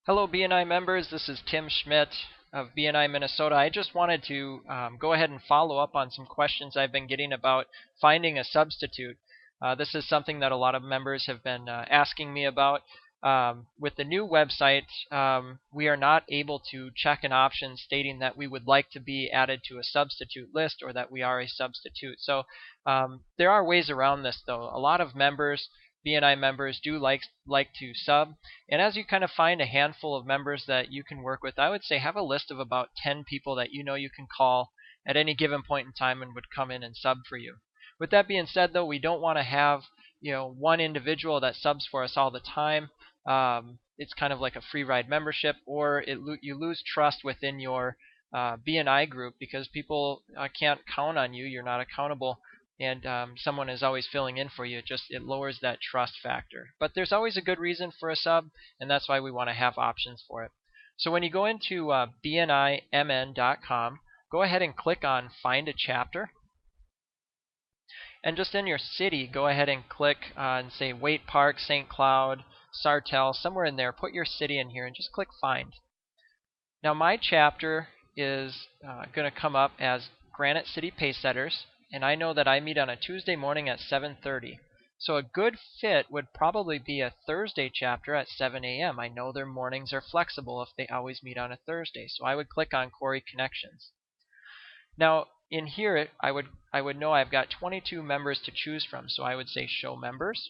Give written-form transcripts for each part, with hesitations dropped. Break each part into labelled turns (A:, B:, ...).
A: Hello, BNI members. This is Tim Schmidt of BNI Minnesota. I just wanted to go ahead and follow up on some questions I've been getting about finding a substitute. This is something that a lot of members have been asking me about. With the new website, we are not able to check an option stating that we would like to be added to a substitute list or that we are a substitute. So there are ways around this, though. A lot of members, BNI members, do like to sub. And as you kind of find a handful of members that you can work with, I would say have a list of about 10 people that you know you can call at any given point in time and would come in and sub for you. With that being said, though, we don't want to have one individual that subs for us all the time. It's kind of like a free ride membership, or you lose trust within your BNI group because people can't count on you. You're not accountable, and someone is always filling in for you. It lowers that trust factor. But there's always a good reason for a sub, and that's why we want to have options for it. So when you go into bnimn.com, go ahead and click on Find a Chapter. And just in your city, go ahead and click on, say, Waite Park, St. Cloud, Sartell, somewhere in there. Put your city in here and just click Find. Now my chapter is going to come up as Granite City Pacesetters, and I know that I meet on a Tuesday morning at 7:30. So a good fit would probably be a Thursday chapter at 7 a.m. I know their mornings are flexible if they always meet on a Thursday, so I would click on Corey Connections. Now in here, I would know I've got 22 members to choose from, so I would say Show Members.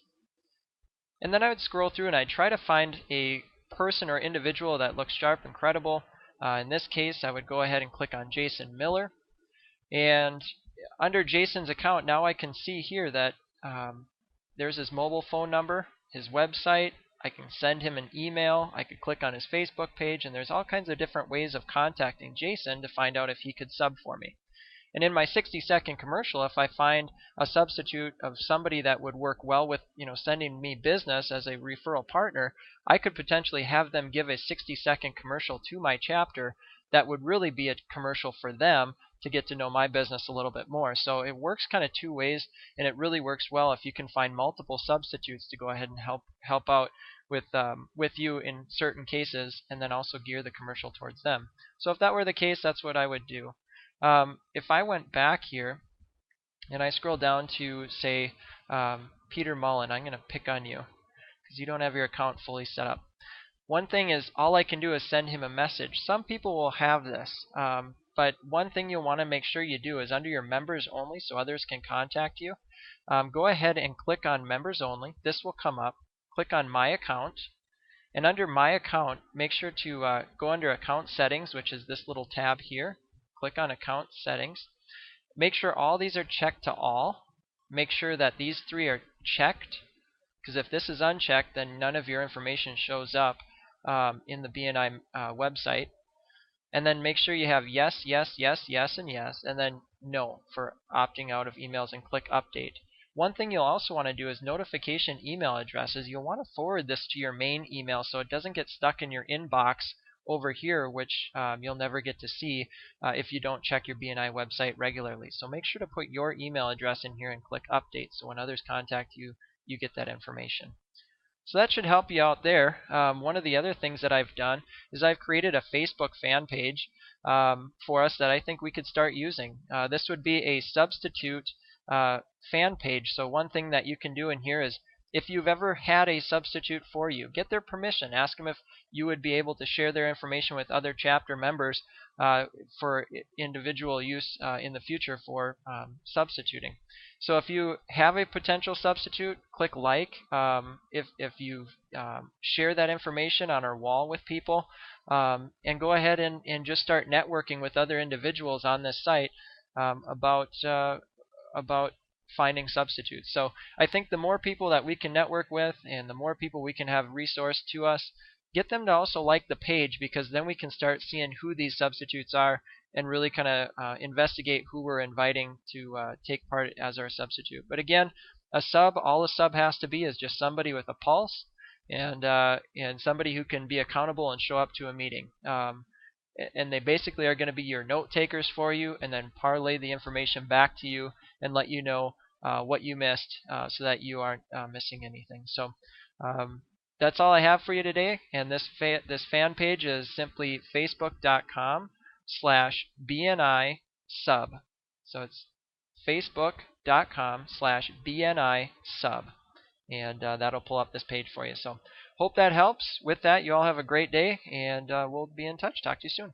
A: And then I would scroll through and I'd try to find a person or individual that looks sharp and credible. In this case, I would go ahead and click on Jason Miller. And under Jason's account, now I can see here that there's his mobile phone number, his website. I can send him an email. I could click on his Facebook page, and there's all kinds of different ways of contacting Jason to find out if he could sub for me. And in my 60-second commercial, if I find a substitute of somebody that would work well with, sending me business as a referral partner, I could potentially have them give a 60-second commercial to my chapter that would really be a commercial for them to get to know my business a little bit more. So it works kind of two ways, and it really works well if you can find multiple substitutes to go ahead and help out with you in certain cases, and then also gear the commercial towards them. So if that were the case, that's what I would do. If I went back here and I scroll down to, say, Peter Mullen, I'm going to pick on you because you don't have your account fully set up. One thing is, all I can do is send him a message. Some people will have this, but one thing you'll want to make sure you do is under your members only, so others can contact you, go ahead and click on members only. This will come up. Click on My Account. And under My Account, make sure to go under Account Settings, which is this little tab here. Click on Account Settings. Make sure all these are checked to all. Make sure that these three are checked, because if this is unchecked, then none of your information shows up in the BNI website. And then make sure you have yes, yes, yes, yes, and yes, and then no for opting out of emails, and click Update. One thing you'll also want to do is notification email addresses. You'll want to forward this to your main email so it doesn't get stuck in your inbox over here, which you'll never get to see if you don't check your BNI website regularly. So make sure to put your email address in here and click Update, so when others contact you, you get that information. So that should help you out there. One of the other things that I've done is I've created a Facebook fan page for us that I think we could start using. This would be a substitute fan page. So one thing that you can do in here is, if you've ever had a substitute for you, get their permission. Ask them if you would be able to share their information with other chapter members for individual use in the future for substituting. So if you have a potential substitute, click like. If you share that information on our wall with people, and go ahead and just start networking with other individuals on this site about finding substitutes. So I think the more people that we can network with and the more people we can have resourced to us, get them to also like the page, because then we can start seeing who these substitutes are and really kind of investigate who we're inviting to take part as our substitute. But again, all a sub has to be is just somebody with a pulse and somebody who can be accountable and show up to a meeting. And they basically are going to be your note takers for you, and then parlay the information back to you and let you know what you missed, so that you aren't missing anything. So that's all I have for you today. And this fan page is simply facebook.com/BNI sub. So it's facebook.com/BNI sub. And that'll pull up this page for you. So hope that helps. With that, you all have a great day, and we'll be in touch. Talk to you soon.